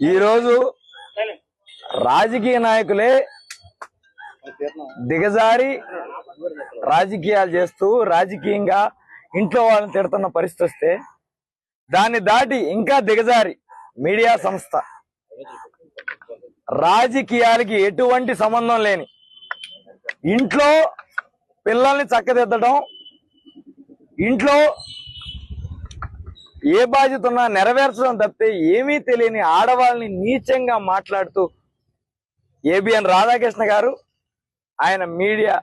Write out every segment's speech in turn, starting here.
ఈరోజు రాజకీయ నాయకులే దిగజారి రాజకీయాలు చేస్తూ రాజకీయంగా ఇంట్లో వాళ్ళని తిడుతున్న పరిస్థితి వస్తే దాన్ని దాటి ఇంకా దిగజారి మీడియా సంస్థ రాజకీయాలకి ఎటువంటి సంబంధం లేని ఇంట్లో పిల్లల్ని చక్కదిద్దడం, ఇంట్లో ఏ బాధ్యత ఉన్నా నెరవేర్చడం తప్పితే ఏమీ తెలియని ఆడవాళ్ళని నీచంగా మాట్లాడుతూ ఏబిఎన్ రాధాకృష్ణ గారు ఆయన మీడియా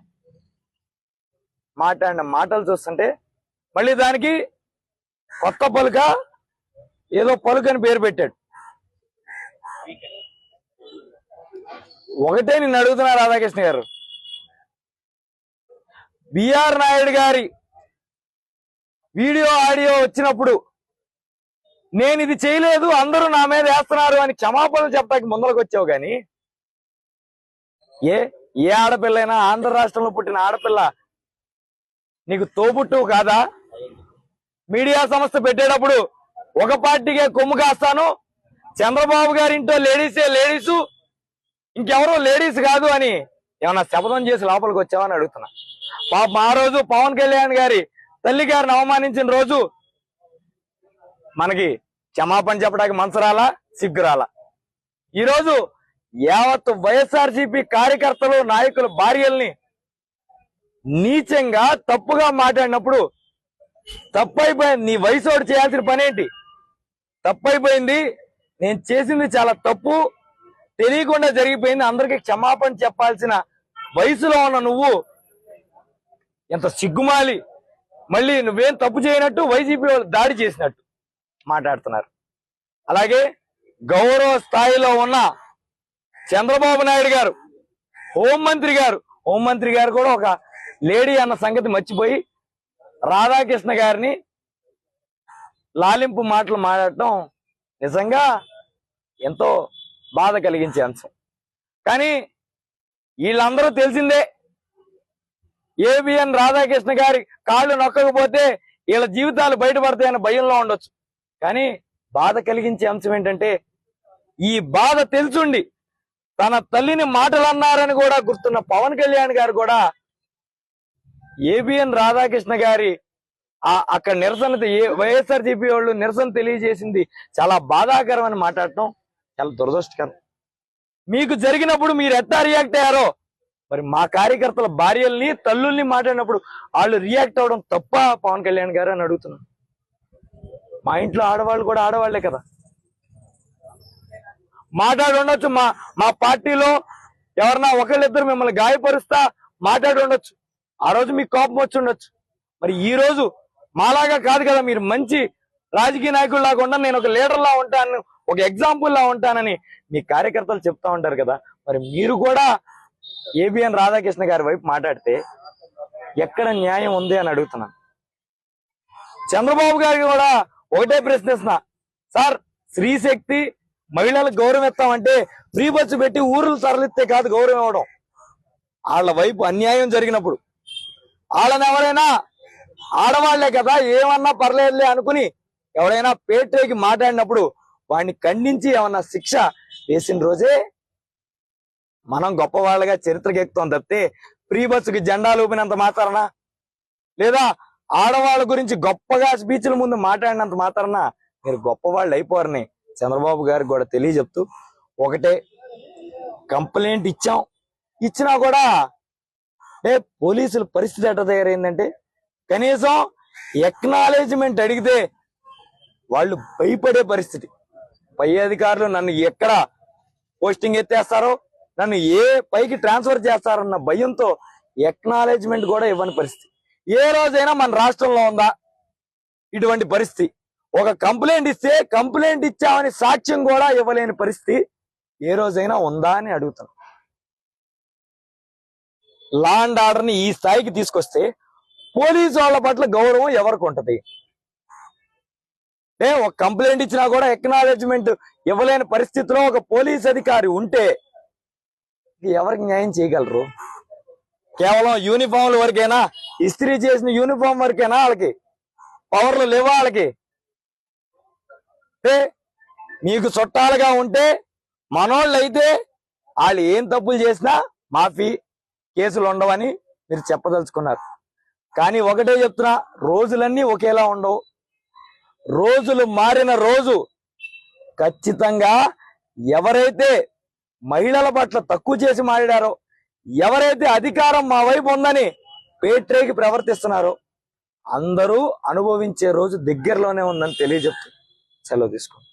మాట్లాడిన మాటలు చూస్తుంటే మళ్ళీ దానికి కొత్త పలుక ఏదో పలుకని పేరు పెట్టాడు. ఒకటే నిన్ను అడుగుతున్నా రాధాకృష్ణ గారు, బిఆర్ నాయుడు గారి వీడియో ఆడియో వచ్చినప్పుడు నేను ఇది చేయలేదు అందరూ నా మీద వేస్తున్నారు అని క్షమాపణలు చెప్పడానికి ముందరకు వచ్చావు కానీ ఏ ఆడపిల్లైనా ఆంధ్ర రాష్ట్రంలో పుట్టిన ఆడపిల్ల నీకు తోబుట్టు కాదా? మీడియా సంస్థ పెట్టేటప్పుడు ఒక పార్టీకే కొమ్ము కాస్తాను, చంద్రబాబు గారి ఇంట్లో లేడీసు ఇంకెవరో లేడీస్ కాదు అని ఏమన్నా శపథం చేసి లోపలికి వచ్చావని అడుగుతున్నా. పాపం ఆ రోజు పవన్ కళ్యాణ్ గారి తల్లి గారిని అవమానించిన రోజు మనకి క్షమాపణ చెప్పడానికి మనసు రాలా, సిగ్గు రాలా. ఈరోజు యావత్ వైఎస్ఆర్సీపీ కార్యకర్తలు నాయకుల భార్యల్ని నీచంగా తప్పుగా మాట్లాడినప్పుడు తప్పైపోయింది. నీ వయసోడు చేయాల్సిన పనేంటి? తప్పైపోయింది, నేను చేసింది చాలా తప్పు, తెలియకుండా జరిగిపోయింది, అందరికీ క్షమాపణ చెప్పాల్సిన వయసులో ఉన్న నువ్వు ఎంత సిగ్గుమాలి, మళ్ళీ నువ్వేం తప్పు చేయనట్టు వైసీపీ వాళ్ళు దాడి చేసినట్టు మాట్లాడుతున్నారు. అలాగే గౌరవ స్థాయిలో ఉన్న చంద్రబాబు నాయుడు గారు, హోంమంత్రి గారు కూడా ఒక లేడీ అన్న సంగతి మర్చిపోయి రాధాకృష్ణ గారిని లాలింపు మాటలు మాట్లాడటం నిజంగా ఎంతో బాధ కలిగించే అంశం. కానీ వీళ్ళందరూ తెలిసిందే, ఏబిఎన్ రాధాకృష్ణ గారి కాళ్ళు నొక్కకపోతే వీళ్ళ జీవితాలు బయటపడతాయన్న భయంలో ఉండొచ్చు. కానీ బాధ కలిగించే అంశం ఏంటంటే ఈ బాధ తెలుసుండి తన తల్లిని మాటలు అన్నారని కూడా గుర్తున్న పవన్ కళ్యాణ్ గారు కూడా ఏబిఎన్ రాధాకృష్ణ గారి అక్కడ నిరసన వైఎస్ఆర్సీపీ వాళ్ళు నిరసన తెలియజేసింది చాలా బాధాకరం అని మాట్లాడటం చాలా దురదృష్టకరం. మీకు జరిగినప్పుడు మీరు ఎట్లా రియాక్ట్ అయ్యారో మరి మా కార్యకర్తల భార్యల్ని తల్లుల్ని మాట్లాడినప్పుడు వాళ్ళు రియాక్ట్ అవడం తప్ప పవన్ కళ్యాణ్ గారు అని అడుగుతున్నాను. మా ఇంట్లో ఆడవాళ్ళు కూడా ఆడవాళ్లే కదా, మాట్లాడి ఉండొచ్చు. మా పార్టీలో ఎవరన్నా ఒకళ్ళిద్దరు మిమ్మల్ని గాయపరుస్తా మాట్లాడి ఉండొచ్చు, ఆ రోజు మీకు కోపం వచ్చి ఉండొచ్చు. మరి ఈ రోజు మాలాగా కాదు కదా, మీరు మంచి రాజకీయ నాయకుల్లాగా ఉంటాను, నేను ఒక లీడర్ లా ఉంటాను, ఒక ఎగ్జాంపుల్ లా ఉంటానని మీ కార్యకర్తలు చెప్తా ఉంటారు కదా. మరి మీరు కూడా ఏబిఎన్ రాధాకృష్ణ గారి వైపు మాట్లాడితే ఎక్కడ న్యాయం ఉంది అని అడుగుతున్నాను. చంద్రబాబు గారికి కూడా ఒకటే ప్రశ్నిస్తున్నా, సార్ స్త్రీశక్తి మహిళలకు గౌరవం ఇస్తామంటే ఫ్రీ బస్సు పెట్టి ఊర్లు తరలిస్తే కాదు గౌరవం ఇవ్వడం. వాళ్ళ వైపు అన్యాయం జరిగినప్పుడు వాళ్ళని ఎవరైనా ఆడవాళ్లే కదా ఏమన్నా పర్లేదులే అనుకుని ఎవరైనా పేటకి మాట్లాడినప్పుడు వాడిని ఖండించి ఏమన్నా శిక్ష వేసిన రోజే మనం గొప్పవాళ్ళగా చరిత్రకి ఎక్కుతాం తప్పితే ఫ్రీ బస్సుకి జెండాలు ఊపినంత మాత్రాన లేదా ఆడవాళ్ళ గురించి గొప్పగా స్పీచ్ల ముందు మాట్లాడినంత మాత్రాన మీరు గొప్పవాళ్ళు అయిపోరని చంద్రబాబు గారికి కూడా తెలియజెప్తూ ఒకటే, కంప్లైంట్ ఇచ్చినా కూడా పోలీసుల పరిస్థితి ఎట్లా తయారైందంటే కనీసం ఎక్నాలెడ్జ్మెంట్ అడిగితే వాళ్ళు భయపడే పరిస్థితి. పై అధికారులు నన్ను ఎక్కడ పోస్టింగ్ ఎత్తేస్తారో, నన్ను ఏ పైకి ట్రాన్స్ఫర్ చేస్తారన్న భయంతో ఎక్నాలెడ్జ్మెంట్ కూడా ఇవ్వని పరిస్థితి. ఏ రోజైనా మన రాష్ట్రంలో ఉందా ఇటువంటి పరిస్థితి? ఒక కంప్లైంట్ ఇస్తే కంప్లైంట్ ఇచ్చామని సాక్ష్యం కూడా ఇవ్వలేని పరిస్థితి ఏ రోజైనా ఉందా అని అడుగుతాను. లా అండ్ ఆర్డర్ని ఈ స్థాయికి తీసుకొస్తే పోలీసు వాళ్ళ పట్ల గౌరవం ఎవరికి ఉంటది? ఒక కంప్లైంట్ ఇచ్చినా కూడా ఎక్నాలెడ్జ్మెంట్ ఇవ్వలేని పరిస్థితిలో ఒక పోలీస్ అధికారి ఉంటే ఎవరికి న్యాయం చేయగలరు? కేవలం యూనిఫామ్ల వరకేనా, ఇస్త్రీ చేసిన యూనిఫామ్ వరకేనా వాళ్ళకి పవర్లు లేవా? వాళ్ళకి మీకు చుట్టాలుగా ఉంటే మనోళ్ళైతే వాళ్ళు ఏం తప్పులు చేసినా మాఫీ, కేసులు ఉండవని మీరు చెప్పదలుచుకున్నారు. కానీ ఒకటే చెప్తున్నా, రోజులన్నీ ఒకేలా ఉండవు. రోజులు మారిన రోజు ఖచ్చితంగా ఎవరైతే మహిళల పట్ల తక్కువ చేసి మాట్లాడారో, ఎవరైతే అధికారం మా వైపు ఉందని పేట్రేకి ప్రవర్తిస్తున్నారో అందరూ అనుభవించే రోజు దగ్గరలోనే ఉందని తెలియజెప్తూ సెలవు తీసుకోండి.